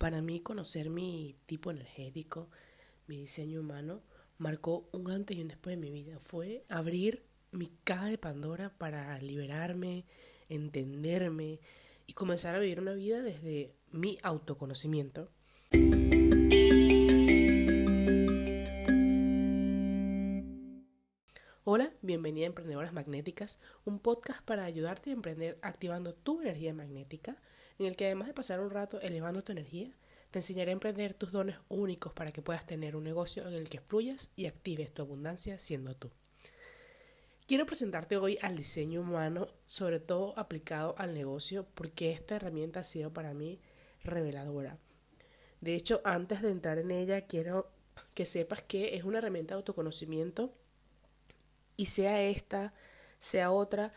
Para mí, conocer mi tipo energético, mi diseño humano, marcó un antes y un después de mi vida. Fue abrir mi caja de Pandora para liberarme, entenderme y comenzar a vivir una vida desde mi autoconocimiento. Hola, bienvenida a Emprendedoras Magnéticas, un podcast para ayudarte a emprender activando tu energía magnética, en el que además de pasar un rato elevando tu energía, te enseñaré a emprender tus dones únicos para que puedas tener un negocio en el que fluyas y actives tu abundancia siendo tú. Quiero presentarte hoy al diseño humano, sobre todo aplicado al negocio, porque esta herramienta ha sido para mí reveladora. De hecho, antes de entrar en ella, quiero que sepas que es una herramienta de autoconocimiento y sea esta, sea otra,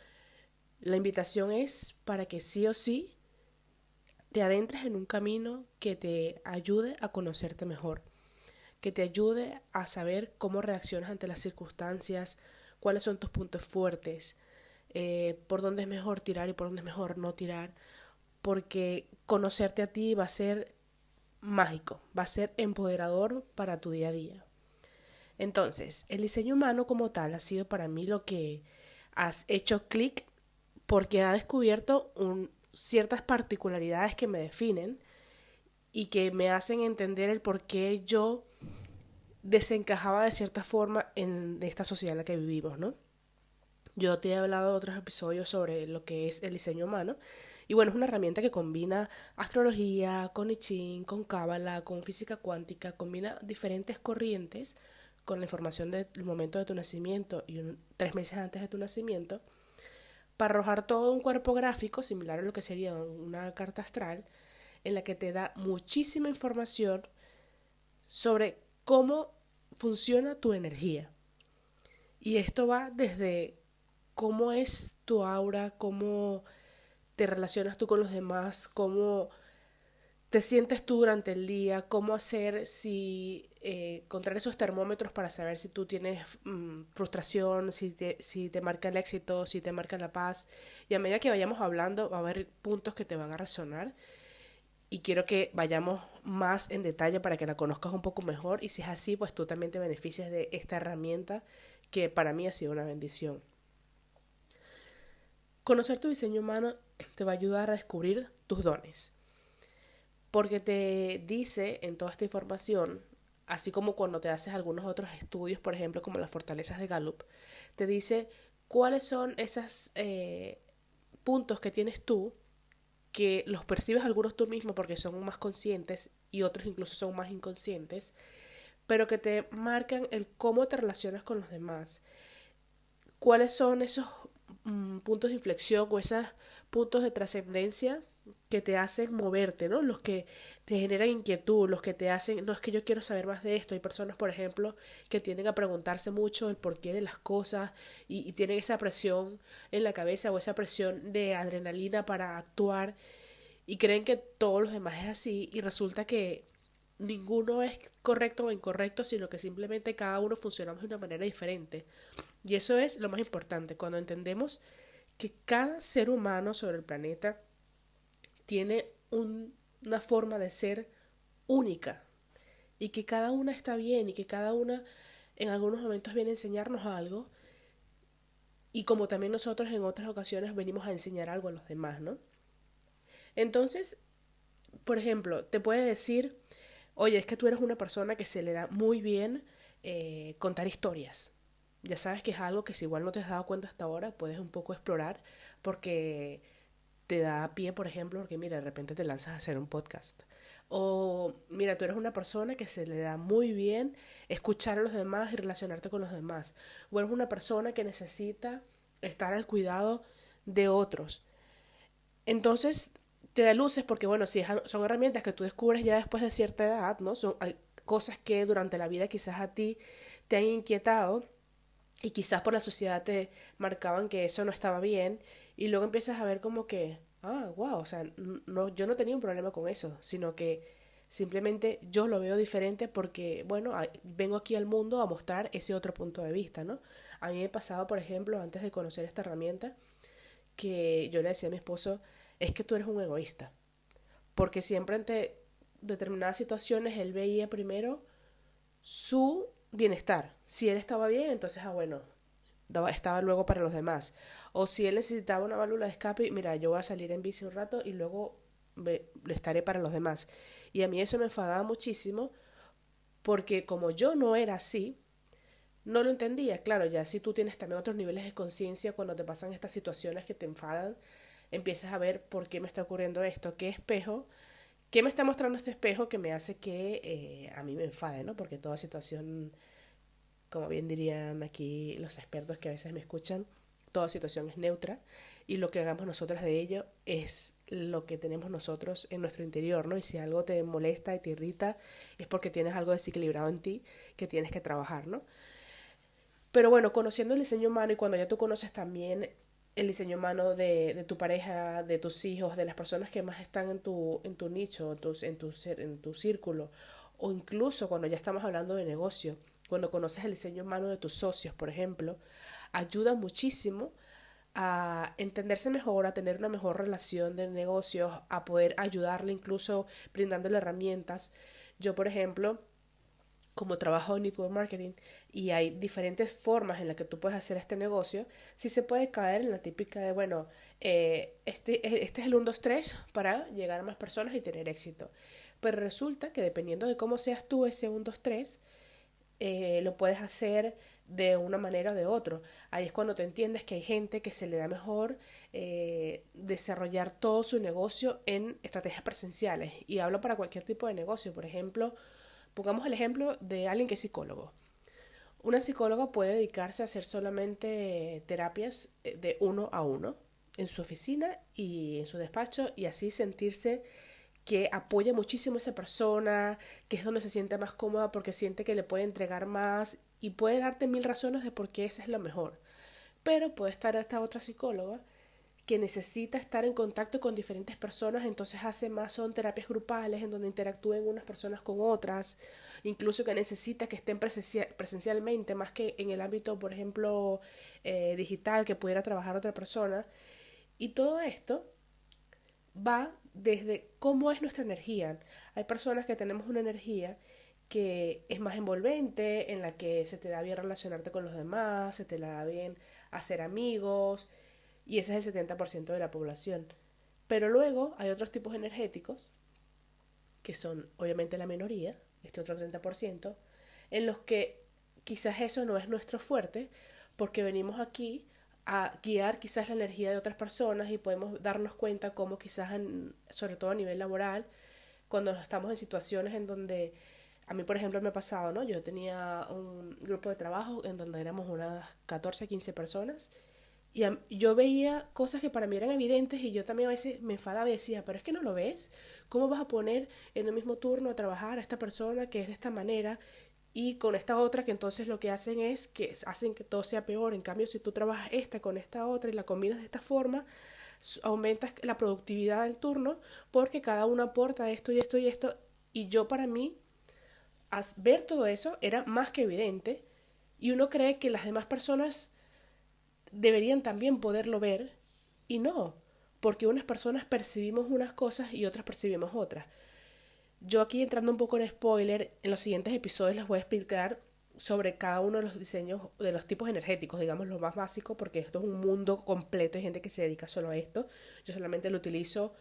la invitación es para que sí o sí te adentres en un camino que te ayude a conocerte mejor, que te ayude a saber cómo reaccionas ante las circunstancias, cuáles son tus puntos fuertes, por dónde es mejor tirar y por dónde es mejor no tirar, porque conocerte a ti va a ser mágico, va a ser empoderador para tu día a día. Entonces, el diseño humano como tal ha sido para mí lo que has hecho clic porque ha descubierto ciertas particularidades que me definen y que me hacen entender el por qué yo desencajaba de cierta forma de esta sociedad en la que vivimos, ¿no? Yo te he hablado de otros episodios sobre lo que es el diseño humano y bueno, es una herramienta que combina astrología, con I Ching, con cábala, con física cuántica, combina diferentes corrientes con la información del momento de tu nacimiento y 3 meses antes de tu nacimiento para arrojar todo un cuerpo gráfico similar a lo que sería una carta astral en la que te da muchísima información sobre cómo funciona tu energía. Y esto va desde cómo es tu aura, cómo te relacionas tú con los demás, cómo te sientes tú durante el día, cómo hacer si encontrar esos termómetros para saber si tú tienes frustración, si te marca el éxito, si te marca la paz. Y a medida que vayamos hablando va a haber puntos que te van a resonar y quiero que vayamos más en detalle para que la conozcas un poco mejor y si es así, pues tú también te beneficias de esta herramienta que para mí ha sido una bendición. Conocer tu diseño humano te va a ayudar a descubrir tus dones, porque te dice en toda esta información, así como cuando te haces algunos otros estudios, por ejemplo, como las fortalezas de Gallup, te dice cuáles son esos puntos que tienes tú que los percibes algunos tú mismo porque son más conscientes y otros incluso son más inconscientes, pero que te marcan el cómo te relacionas con los demás. ¿Cuáles son esos puntos de inflexión o esos puntos de trascendencia que te hacen moverte, ¿no? Los que te generan inquietud, los que te hacen, no es que yo quiero saber más de esto. Hay personas, por ejemplo, que tienden a preguntarse mucho el porqué de las cosas y tienen esa presión en la cabeza o esa presión de adrenalina para actuar y creen que todos los demás es así y resulta que ninguno es correcto o incorrecto, sino que simplemente cada uno funcionamos de una manera diferente. Y eso es lo más importante, cuando entendemos que cada ser humano sobre el planeta tiene una forma de ser única y que cada una está bien y que cada una en algunos momentos viene a enseñarnos algo y como también nosotros en otras ocasiones venimos a enseñar algo a los demás, ¿no? Entonces, por ejemplo, te puede decir, oye, es que tú eres una persona que se le da muy bien contar historias. Ya sabes que es algo que si igual no te has dado cuenta hasta ahora, puedes un poco explorar porque te da pie, por ejemplo, porque mira, de repente te lanzas a hacer un podcast. O mira, tú eres una persona que se le da muy bien escuchar a los demás y relacionarte con los demás. O eres una persona que necesita estar al cuidado de otros. Entonces, te da luces porque, bueno, si son herramientas que tú descubres ya después de cierta edad, ¿no? Hay cosas que durante la vida quizás a ti te han inquietado y quizás por la sociedad te marcaban que eso no estaba bien y luego empiezas a ver como que, wow, o sea, no, yo no tenía un problema con eso, sino que simplemente yo lo veo diferente porque, bueno, vengo aquí al mundo a mostrar ese otro punto de vista, ¿no? A mí me pasaba, por ejemplo, antes de conocer esta herramienta, que yo le decía a mi esposo, es que tú eres un egoísta, porque siempre determinadas situaciones él veía primero su bienestar. Si él estaba bien, entonces, bueno, estaba luego para los demás. O si él necesitaba una válvula de escape, mira, yo voy a salir en bici un rato y luego le estaré para los demás. Y a mí eso me enfadaba muchísimo porque como yo no era así, no lo entendía. Claro, ya si tú tienes también otros niveles de conciencia cuando te pasan estas situaciones que te enfadan, empiezas a ver por qué me está ocurriendo esto, qué espejo, qué me está mostrando este espejo que me hace que a mí me enfade, ¿no? Porque toda situación, como bien dirían aquí los expertos que a veces me escuchan, toda situación es neutra y lo que hagamos nosotros de ello es lo que tenemos nosotros en nuestro interior, ¿no? Y si algo te molesta y te irrita es porque tienes algo desequilibrado en ti que tienes que trabajar, ¿no? Pero bueno, conociendo el diseño humano y cuando ya tú conoces también el diseño humano de tu pareja, de tus hijos, de las personas que más están en tu nicho, en tu círculo, o incluso cuando ya estamos hablando de negocio, cuando conoces el diseño humano de tus socios, por ejemplo, ayuda muchísimo a entenderse mejor, a tener una mejor relación de negocios, a poder ayudarle incluso brindándole herramientas. Yo, por ejemplo, como trabajo en network marketing y hay diferentes formas en las que tú puedes hacer este negocio, sí se puede caer en la típica de, bueno, este es el 1, 2, 3 para llegar a más personas y tener éxito. Pero resulta que dependiendo de cómo seas tú ese 1, 2, 3, lo puedes hacer de una manera o de otra. Ahí es cuando te entiendes que hay gente que se le da mejor desarrollar todo su negocio en estrategias presenciales. Y hablo para cualquier tipo de negocio. Por ejemplo, pongamos el ejemplo de alguien que es psicólogo. Una psicóloga puede dedicarse a hacer solamente terapias de 1 a 1 en su oficina y en su despacho y así sentirse que apoya muchísimo a esa persona, que es donde se siente más cómoda porque siente que le puede entregar más y puede darte 1000 razones de por qué esa es lo mejor. Pero puede estar esta otra psicóloga que necesita estar en contacto con diferentes personas, entonces hace más, son terapias grupales en donde interactúen unas personas con otras, incluso que necesita que estén presencialmente, más que en el ámbito, por ejemplo, digital, que pudiera trabajar otra persona. Y todo esto va desde cómo es nuestra energía. Hay personas que tenemos una energía que es más envolvente, en la que se te da bien relacionarte con los demás, se te da bien hacer amigos, y ese es el 70% de la población. Pero luego hay otros tipos energéticos, que son obviamente la minoría, este otro 30%, en los que quizás eso no es nuestro fuerte, porque venimos aquí a guiar quizás la energía de otras personas y podemos darnos cuenta cómo quizás, sobre todo a nivel laboral, cuando estamos en situaciones en donde a mí, por ejemplo, me ha pasado, ¿no? Yo tenía un grupo de trabajo en donde éramos unas 14, 15 personas y yo veía cosas que para mí eran evidentes y yo también a veces me enfadaba y decía, pero es que no lo ves. ¿Cómo vas a poner en el mismo turno a trabajar a esta persona que es de esta manera y con esta otra que entonces lo que hacen es que hacen que todo sea peor? En cambio, si tú trabajas esta con esta otra y la combinas de esta forma, aumentas la productividad del turno porque cada uno aporta esto y esto y esto. Y yo para mí, ver todo eso era más que evidente y uno cree que las demás personas deberían también poderlo ver y no, porque unas personas percibimos unas cosas y otras percibimos otras. Yo aquí entrando un poco en spoiler, en los siguientes episodios les voy a explicar sobre cada uno de los diseños, de los tipos energéticos, digamos lo más básico, porque esto es un mundo completo, hay gente que se dedica solo a esto. Yo solamente lo utilizo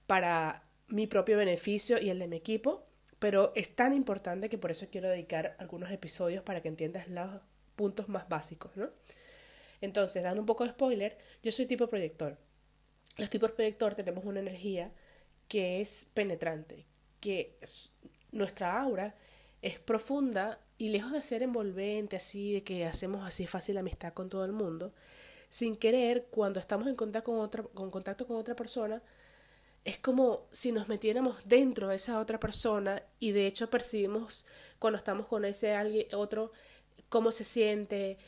para mi propio beneficio y el de mi equipo, pero es tan importante que por eso quiero dedicar algunos episodios para que entiendas los puntos más básicos, ¿no? Entonces, dando un poco de spoiler, yo soy tipo proyector. Los tipos proyector tenemos una energía que es penetrante, que nuestra aura es profunda y lejos de ser envolvente, así de que hacemos así fácil amistad con todo el mundo, sin querer, cuando estamos en contacto con otra persona, es como si nos metiéramos dentro de esa otra persona y de hecho percibimos cuando estamos con ese alguien otro cómo se siente,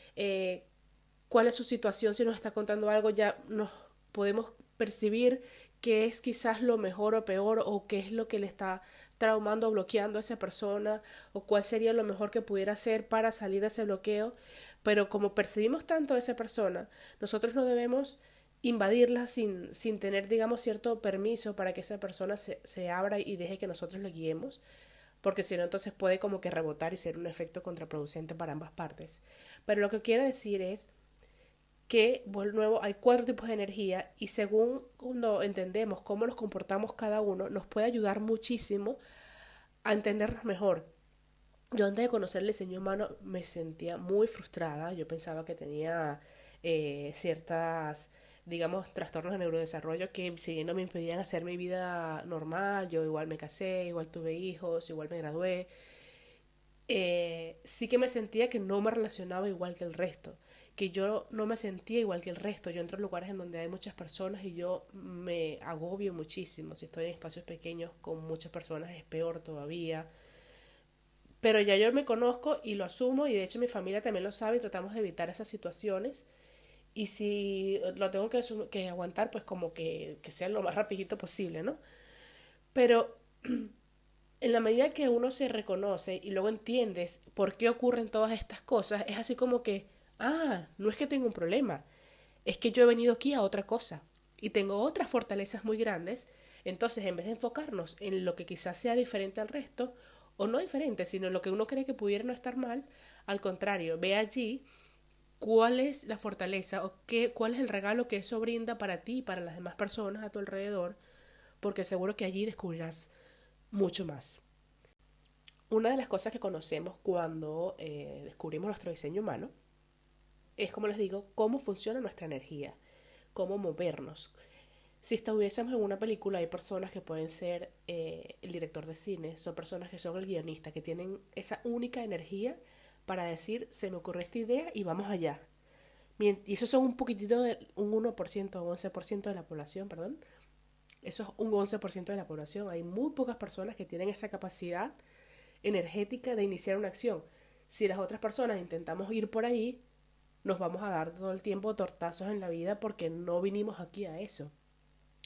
cuál es su situación, si nos está contando algo, ya nos podemos percibir qué es quizás lo mejor o peor o qué es lo que le está traumando o bloqueando a esa persona o cuál sería lo mejor que pudiera hacer para salir de ese bloqueo. Pero como percibimos tanto a esa persona, nosotros no debemos invadirlas sin tener, digamos, cierto permiso para que esa persona se abra y deje que nosotros le guiemos, porque si no entonces puede como que rebotar y ser un efecto contraproducente para ambas partes. Pero lo que quiero decir es que, de nuevo, hay 4 tipos de energía y según cuando entendemos cómo nos comportamos cada uno, nos puede ayudar muchísimo a entendernos mejor. Yo antes de conocer el diseño humano me sentía muy frustrada. Yo pensaba que tenía ciertas, digamos, trastornos de neurodesarrollo que si bien no me impedían hacer mi vida normal, yo igual me casé, igual tuve hijos, igual me gradué, sí que me sentía que no me relacionaba igual que el resto, que yo no me sentía igual que el resto. Yo entro en lugares en donde hay muchas personas y yo me agobio muchísimo. Si estoy en espacios pequeños con muchas personas es peor todavía. Pero ya yo me conozco y lo asumo y de hecho mi familia también lo sabe y tratamos de evitar esas situaciones. Y si lo tengo que aguantar, pues como que sea lo más rapidito posible, ¿no? Pero en la medida que uno se reconoce y luego entiendes por qué ocurren todas estas cosas, es así como que, no es que tengo un problema, es que yo he venido aquí a otra cosa y tengo otras fortalezas muy grandes. Entonces, en vez de enfocarnos en lo que quizás sea diferente al resto, o no diferente, sino en lo que uno cree que pudiera no estar mal, al contrario, ve allí cuál es la fortaleza o cuál es el regalo que eso brinda para ti y para las demás personas a tu alrededor, porque seguro que allí descubrirás mucho más. Una de las cosas que conocemos cuando descubrimos nuestro diseño humano es, como les digo, cómo funciona nuestra energía, cómo movernos. Si estuviésemos en una película, hay personas que pueden ser el director de cine, son personas que son el guionista, que tienen esa única energía para decir, se me ocurrió esta idea y vamos allá. Y eso son un poquitito, un 1% o 11% de la población, perdón. Eso es un 11% de la población. Hay muy pocas personas que tienen esa capacidad energética de iniciar una acción. Si las otras personas intentamos ir por ahí, nos vamos a dar todo el tiempo tortazos en la vida porque no vinimos aquí a eso.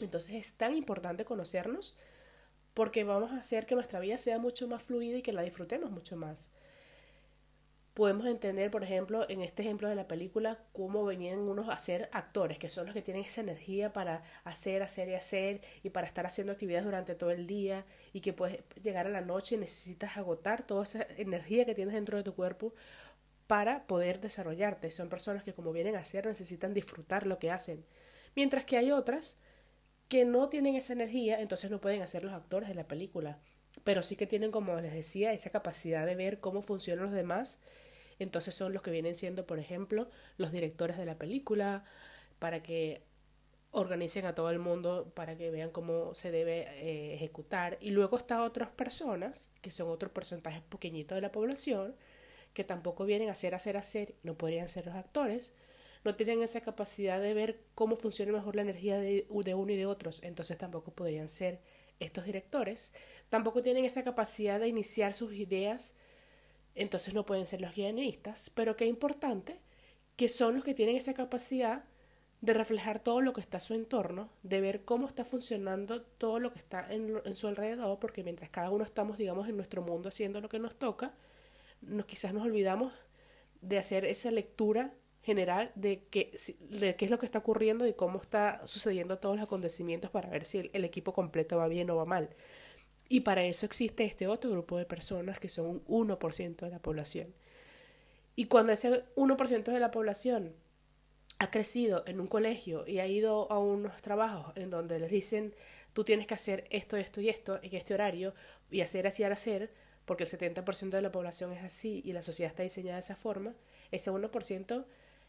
Entonces es tan importante conocernos porque vamos a hacer que nuestra vida sea mucho más fluida y que la disfrutemos mucho más. Podemos entender, por ejemplo, en este ejemplo de la película, cómo venían unos a ser actores, que son los que tienen esa energía para hacer y hacer y para estar haciendo actividades durante todo el día y que puedes llegar a la noche y necesitas agotar toda esa energía que tienes dentro de tu cuerpo para poder desarrollarte. Son personas que como vienen a hacer necesitan disfrutar lo que hacen. Mientras que hay otras que no tienen esa energía, entonces no pueden hacer los actores de la película. Pero sí que tienen, como les decía, esa capacidad de ver cómo funcionan los demás. Entonces son los que vienen siendo, por ejemplo, los directores de la película, para que organicen a todo el mundo, para que vean cómo se debe ejecutar. Y luego está otras personas, que son otros porcentajes pequeñitos de la población, que tampoco vienen a hacer, no podrían ser los actores, no tienen esa capacidad de ver cómo funciona mejor la energía de uno y de otros, entonces tampoco podrían ser estos directores, tampoco tienen esa capacidad de iniciar sus ideas, entonces no pueden ser los guionistas, pero qué importante que son los que tienen esa capacidad de reflejar todo lo que está a su entorno, de ver cómo está funcionando todo lo que está en su alrededor, porque mientras cada uno estamos, digamos, en nuestro mundo haciendo lo que nos toca, quizás nos olvidamos de hacer esa lectura general de qué es lo que está ocurriendo y cómo está sucediendo todos los acontecimientos para ver si el equipo completo va bien o va mal. Y para eso existe este otro grupo de personas que son un 1% de la población. Y cuando ese 1% de la población ha crecido en un colegio y ha ido a unos trabajos en donde les dicen tú tienes que hacer esto, esto y esto en este horario y hacer así al hacer, porque el 70% de la población es así y la sociedad está diseñada de esa forma, ese 1%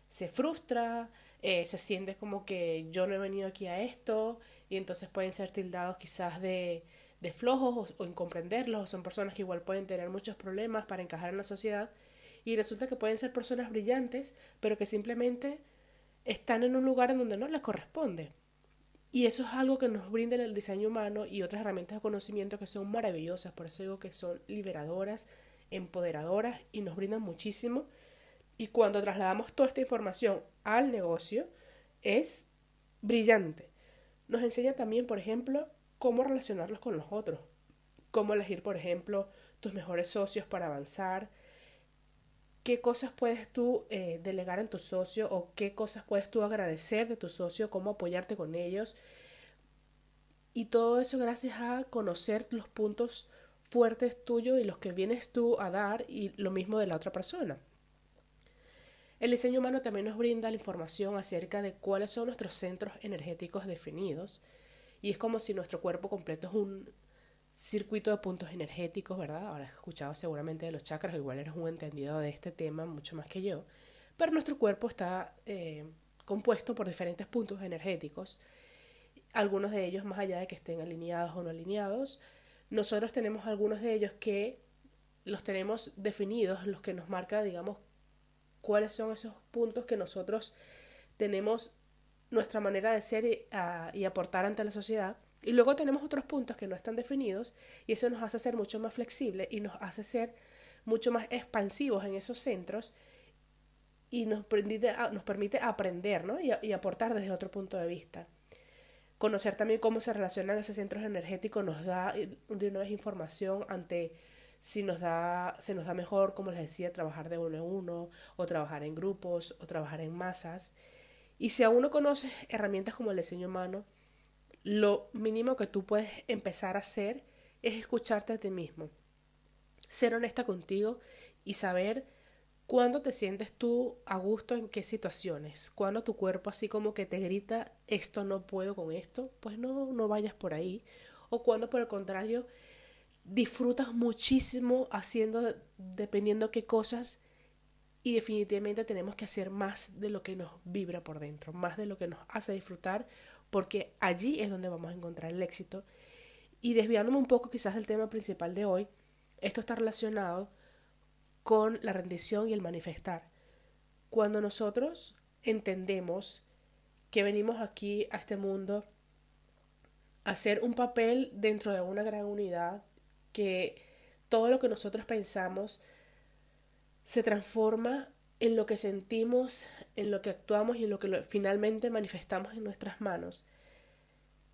se frustra, se siente como que yo no he venido aquí a esto y entonces pueden ser tildados quizás de flojos o incomprenderlos, o son personas que igual pueden tener muchos problemas para encajar en la sociedad y resulta que pueden ser personas brillantes pero que simplemente están en un lugar en donde no les corresponde. Y eso es algo que nos brinda el diseño humano y otras herramientas de conocimiento que son maravillosas, por eso digo que son liberadoras, empoderadoras y nos brindan muchísimo. Y cuando trasladamos toda esta información al negocio, es brillante. Nos enseña también, por ejemplo, cómo relacionarlos con los otros, cómo elegir, por ejemplo, tus mejores socios para avanzar, qué cosas puedes tú delegar en tu socio o qué cosas puedes tú agradecer de tu socio, cómo apoyarte con ellos. Y todo eso gracias a conocer los puntos fuertes tuyos y los que vienes tú a dar y lo mismo de la otra persona. El diseño humano también nos brinda la información acerca de cuáles son nuestros centros energéticos definidos y es como si nuestro cuerpo completo es un circuito de puntos energéticos, ¿verdad? Ahora has escuchado seguramente de los chakras, igual eres un entendido de este tema mucho más que yo, pero nuestro cuerpo está compuesto por diferentes puntos energéticos, algunos de ellos más allá de que estén alineados o no alineados. Nosotros tenemos algunos de ellos que los tenemos definidos, los que nos marca, digamos, cuáles son esos puntos que nosotros tenemos nuestra manera de ser y aportar ante la sociedad. Y luego tenemos otros puntos que no están definidos y eso nos hace ser mucho más flexibles y nos hace ser mucho más expansivos en esos centros y nos permite aprender, ¿no? y aportar desde otro punto de vista. Conocer también cómo se relacionan esos centros energéticos nos da de una vez información ante si se nos da mejor, como les decía, trabajar de uno en uno, o trabajar en grupos, o trabajar en masas. Y si aún no conoces herramientas como el diseño humano, lo mínimo que tú puedes empezar a hacer es escucharte a ti mismo, ser honesta contigo y saber cuándo te sientes tú a gusto en qué situaciones, cuando tu cuerpo así como que te grita esto no puedo con esto, pues no vayas por ahí, o cuando por el contrario disfrutas muchísimo haciendo dependiendo qué cosas y definitivamente tenemos que hacer más de lo que nos vibra por dentro, más de lo que nos hace disfrutar, porque allí es donde vamos a encontrar el éxito. Y desviándome un poco quizás del tema principal de hoy, esto está relacionado con la rendición y el manifestar. Cuando nosotros entendemos que venimos aquí a este mundo a hacer un papel dentro de una gran unidad, que todo lo que nosotros pensamos se transforma en lo que sentimos, en lo que actuamos y en lo que finalmente manifestamos en nuestras manos.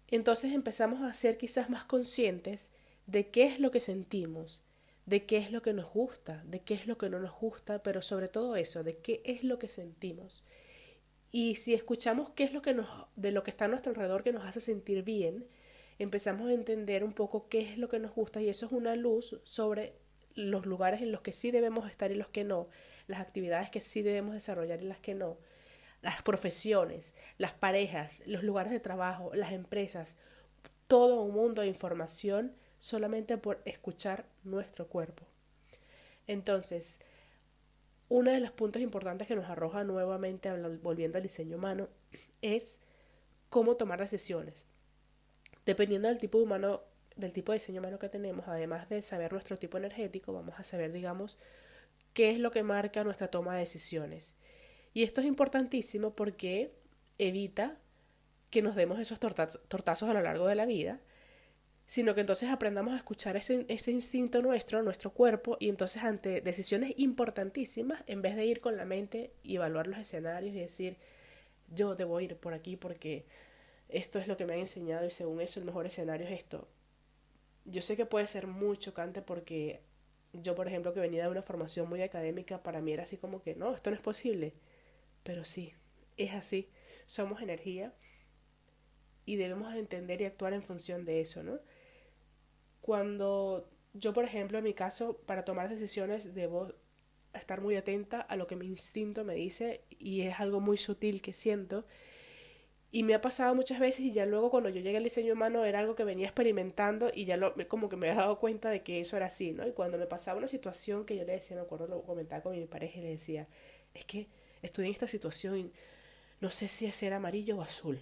Entonces empezamos a ser quizás más conscientes de qué es lo que sentimos, de qué es lo que nos gusta, de qué es lo que no nos gusta, pero sobre todo eso, de qué es lo que sentimos. Y si escuchamos qué es lo que de lo que está a nuestro alrededor que nos hace sentir bien, empezamos a entender un poco qué es lo que nos gusta y eso es una luz sobre los lugares en los que sí debemos estar y los que no, las actividades que sí debemos desarrollar y las que no, las profesiones, las parejas, los lugares de trabajo, las empresas, todo un mundo de información solamente por escuchar nuestro cuerpo. Entonces, uno de los puntos importantes que nos arroja nuevamente, volviendo al diseño humano, es cómo tomar decisiones. Dependiendo del tipo humano, del tipo de diseño humano que tenemos, además de saber nuestro tipo energético, vamos a saber, digamos, qué es lo que marca nuestra toma de decisiones. Y esto es importantísimo porque evita que nos demos esos tortazos a lo largo de la vida, sino que entonces aprendamos a escuchar ese instinto nuestro cuerpo, y entonces ante decisiones importantísimas, en vez de ir con la mente y evaluar los escenarios y decir, yo debo ir por aquí porque esto es lo que me han enseñado y según eso el mejor escenario es esto. Yo sé que puede ser muy chocante porque yo, por ejemplo, que venía de una formación muy académica, para mí era así como que, no, esto no es posible. Pero sí, es así. Somos energía y debemos entender y actuar en función de eso, ¿no? Cuando yo, por ejemplo, en mi caso, para tomar decisiones debo estar muy atenta a lo que mi instinto me dice y es algo muy sutil que siento. Y me ha pasado muchas veces y ya luego cuando yo llegué al diseño humano era algo que venía experimentando y ya como que me había dado cuenta de que eso era así, ¿no? Y cuando me pasaba una situación que yo le decía, me acuerdo, lo comentaba con mi pareja y le decía, es que estoy en esta situación y no sé si es ser amarillo o azul.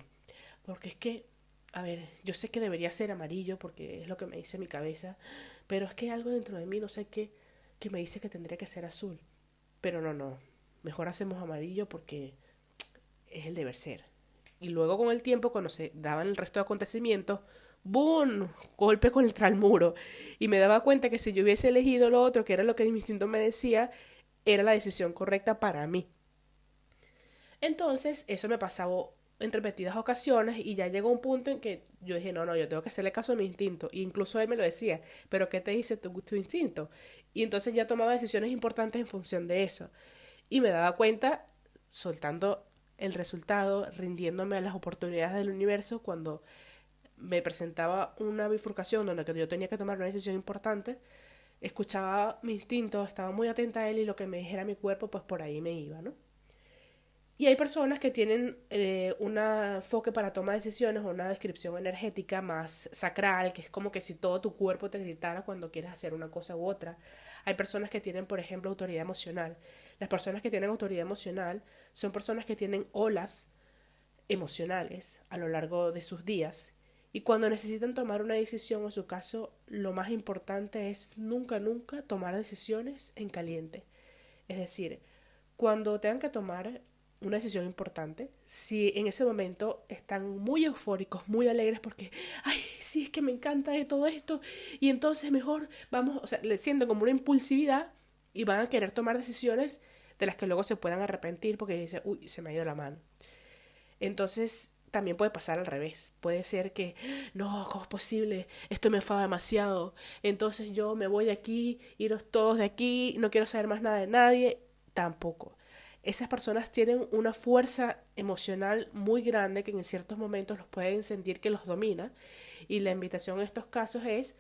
Porque es que, a ver, yo sé que debería ser amarillo porque es lo que me dice mi cabeza, pero es que algo dentro de mí, no sé qué, que me dice que tendría que ser azul. Pero no, mejor hacemos amarillo porque es el deber ser. Y luego con el tiempo, cuando se daban el resto de acontecimientos, ¡boom! Golpe contra el muro. Y me daba cuenta que si yo hubiese elegido lo otro, que era lo que mi instinto me decía, era la decisión correcta para mí. Entonces, eso me pasaba en repetidas ocasiones y ya llegó un punto en que yo dije, no, yo tengo que hacerle caso a mi instinto. Y incluso él me lo decía, pero ¿qué te dice tu instinto? Y entonces ya tomaba decisiones importantes en función de eso. Y me daba cuenta, soltando el resultado, rindiéndome a las oportunidades del universo, cuando me presentaba una bifurcación donde yo tenía que tomar una decisión importante, escuchaba mi instinto, estaba muy atenta a él y lo que me dijera mi cuerpo, pues por ahí me iba, ¿no? Y hay personas que tienen un enfoque para tomar decisiones o una descripción energética más sacral, que es como que si todo tu cuerpo te gritara cuando quieres hacer una cosa u otra. Hay personas que tienen, por ejemplo, autoridad emocional. Las personas que tienen autoridad emocional son personas que tienen olas emocionales a lo largo de sus días. Y cuando necesitan tomar una decisión, en su caso, lo más importante es nunca, nunca tomar decisiones en caliente. Es decir, cuando tengan que tomar una decisión importante, si en ese momento están muy eufóricos, muy alegres porque, ay, sí, es que me encanta de todo esto y entonces mejor vamos, o sea, le sienten como una impulsividad y van a querer tomar decisiones de las que luego se puedan arrepentir porque dicen, uy, se me ha ido la mano. Entonces, también puede pasar al revés. Puede ser que, no, ¿cómo es posible? Esto me enfada demasiado. Entonces yo me voy de aquí, iros todos de aquí, no quiero saber más nada de nadie. Tampoco. Esas personas tienen una fuerza emocional muy grande que en ciertos momentos los pueden sentir que los domina. Y la invitación en estos casos es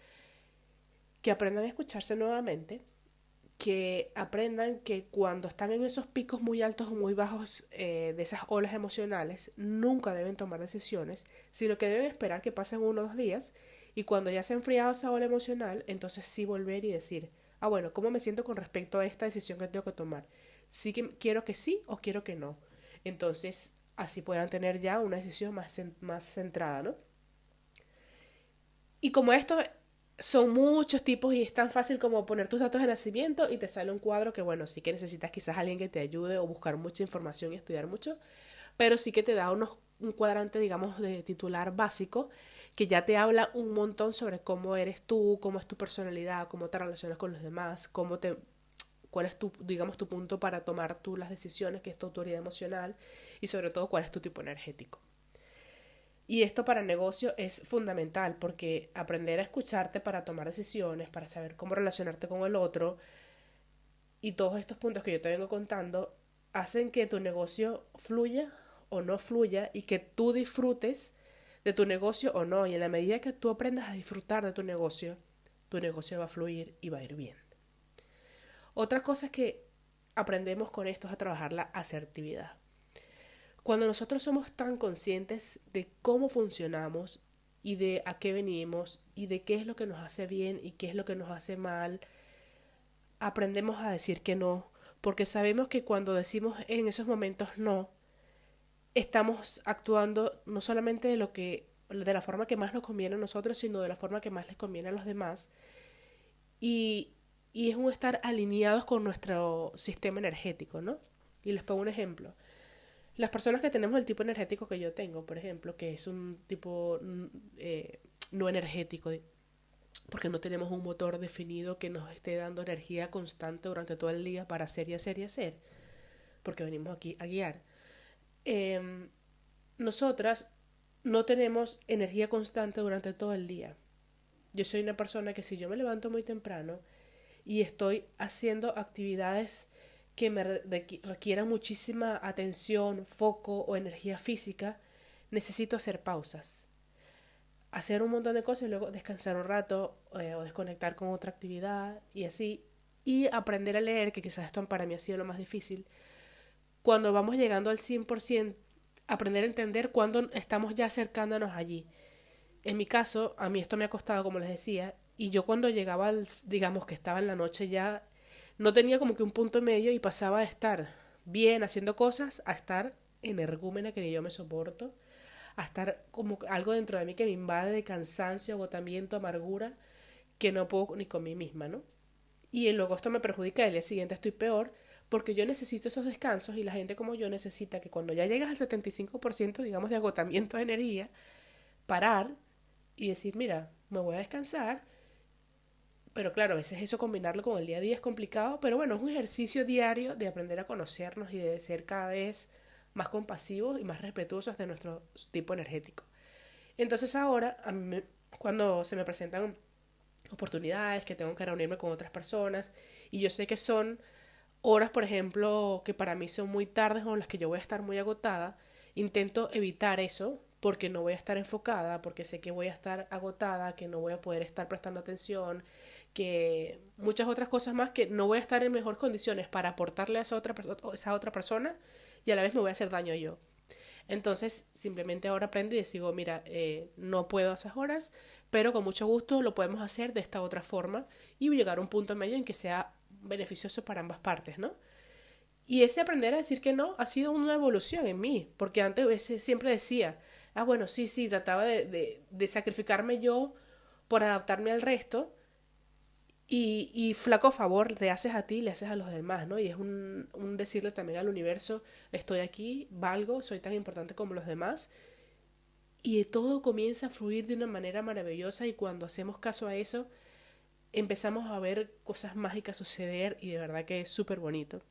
que aprendan a escucharse nuevamente, que aprendan que cuando están en esos picos muy altos o muy bajos de esas olas emocionales, nunca deben tomar decisiones, sino que deben esperar que pasen 1 o 2 días y cuando ya se ha enfriado esa ola emocional, entonces sí volver y decir, ah bueno, ¿cómo me siento con respecto a esta decisión que tengo que tomar? ¿Sí que quiero que sí o quiero que no? Entonces así podrán tener ya una decisión más centrada, ¿no? Y como esto son muchos tipos y es tan fácil como poner tus datos de nacimiento y te sale un cuadro que, bueno, sí que necesitas quizás alguien que te ayude o buscar mucha información y estudiar mucho, pero sí que te da un cuadrante, digamos, de titular básico que ya te habla un montón sobre cómo eres tú, cómo es tu personalidad, cómo te relacionas con los demás, cuál es tu, digamos, tu punto para tomar tú las decisiones, que es tu autoridad emocional y sobre todo cuál es tu tipo energético. Y esto para el negocio es fundamental porque aprender a escucharte para tomar decisiones, para saber cómo relacionarte con el otro y todos estos puntos que yo te vengo contando hacen que tu negocio fluya o no fluya y que tú disfrutes de tu negocio o no. Y en la medida que tú aprendas a disfrutar de tu negocio va a fluir y va a ir bien. Otra cosa que aprendemos con esto es a trabajar la asertividad. Cuando nosotros somos tan conscientes de cómo funcionamos y de a qué venimos y de qué es lo que nos hace bien y qué es lo que nos hace mal, aprendemos a decir que no, porque sabemos que cuando decimos en esos momentos no, estamos actuando no solamente de la forma que más nos conviene a nosotros, sino de la forma que más les conviene a los demás. Y, y es un estar alineados con nuestro sistema energético, ¿no? Y les pongo un ejemplo. Las personas que tenemos el tipo energético que yo tengo, por ejemplo, que es un tipo no energético, porque no tenemos un motor definido que nos esté dando energía constante durante todo el día para hacer y hacer y hacer, porque venimos aquí a guiar. Eh, Nosotras no tenemos energía constante durante todo el día. Yo soy una persona que si yo me levanto muy temprano y estoy haciendo actividades que me requieran muchísima atención, foco o energía física, necesito hacer pausas. Hacer un montón de cosas y luego descansar un rato o desconectar con otra actividad y así. Y aprender a leer, que quizás esto para mí ha sido lo más difícil. Cuando vamos llegando al 100%, aprender a entender cuándo estamos ya acercándonos allí. En mi caso, a mí esto me ha costado, como les decía, y yo cuando llegaba, digamos que estaba en la noche ya, no tenía como que un punto medio y pasaba de estar bien haciendo cosas a estar energúmena que ni yo me soporto, a estar como algo dentro de mí que me invade de cansancio, agotamiento, amargura, que no puedo ni con mí misma, ¿no? Y luego esto me perjudica, el día siguiente estoy peor porque yo necesito esos descansos y la gente como yo necesita que cuando ya llegas al 75% digamos de agotamiento de energía, parar y decir, mira, me voy a descansar, pero claro, a veces eso combinarlo con el día a día es complicado, pero bueno, es un ejercicio diario de aprender a conocernos y de ser cada vez más compasivos y más respetuosos de nuestro tipo energético. Entonces ahora, cuando se me presentan oportunidades, que tengo que reunirme con otras personas, y yo sé que son horas, por ejemplo, que para mí son muy tardes o en las que yo voy a estar muy agotada, intento evitar eso porque no voy a estar enfocada, porque sé que voy a estar agotada, que no voy a poder estar prestando atención, que muchas otras cosas más, que no voy a estar en mejores condiciones para aportarle a esa otra persona y a la vez me voy a hacer daño yo. Entonces simplemente ahora aprendí y digo, mira, no puedo a esas horas, pero con mucho gusto lo podemos hacer de esta otra forma y llegar a un punto medio en que sea beneficioso para ambas partes, ¿no? Y ese aprender a decir que no ha sido una evolución en mí, porque antes siempre decía, bueno, sí, sí, trataba de sacrificarme yo por adaptarme al resto, y flaco favor le haces a ti, le haces a los demás, ¿no? Y es un decirle también al universo, estoy aquí, valgo, soy tan importante como los demás, y todo comienza a fluir de una manera maravillosa, y cuando hacemos caso a eso, empezamos a ver cosas mágicas suceder, y de verdad que es súper bonito.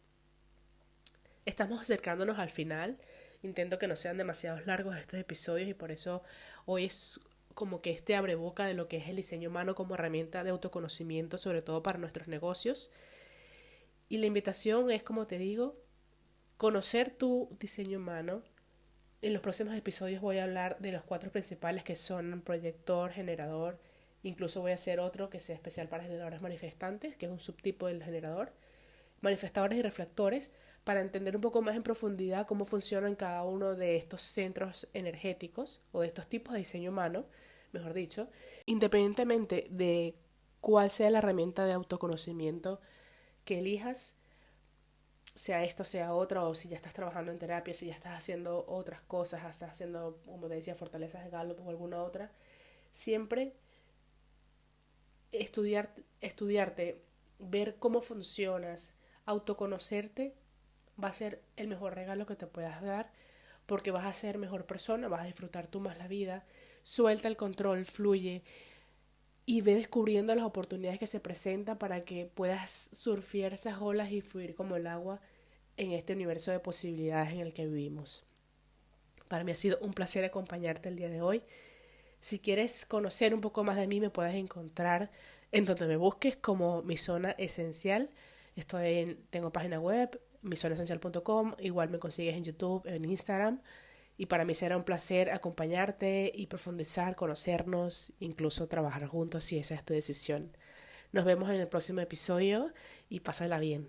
Estamos acercándonos al final. Intento que no sean demasiado largos estos episodios, y por eso hoy es como que este abreboca de lo que es el diseño humano como herramienta de autoconocimiento, sobre todo para nuestros negocios. Y la invitación es, como te digo, conocer tu diseño humano. En los próximos episodios voy a hablar de los 4 principales, que son proyector, generador. Incluso voy a hacer otro que sea especial para generadores manifestantes, que es un subtipo del generador. Manifestadores y reflectores, para entender un poco más en profundidad cómo funcionan cada uno de estos centros energéticos o de estos tipos de diseño humano, mejor dicho, independientemente de cuál sea la herramienta de autoconocimiento que elijas, sea esta o sea otra, o si ya estás trabajando en terapia, si ya estás haciendo otras cosas, estás haciendo, como te decía, fortalezas de Gallup o alguna otra, siempre estudiarte, ver cómo funcionas, autoconocerte, va a ser el mejor regalo que te puedas dar, porque vas a ser mejor persona, vas a disfrutar tú más la vida, suelta el control, fluye y ve descubriendo las oportunidades que se presentan para que puedas surfear esas olas y fluir como el agua en este universo de posibilidades en el que vivimos. Para mí ha sido un placer acompañarte el día de hoy. Si quieres conocer un poco más de mí, me puedes encontrar en donde me busques como Mi Zona Esencial. Tengo página web, mizonaesencial.com. Igual me consigues en YouTube, en Instagram. Y para mí será un placer acompañarte y profundizar, conocernos, incluso trabajar juntos si esa es tu decisión. Nos vemos en el próximo episodio y pásala bien.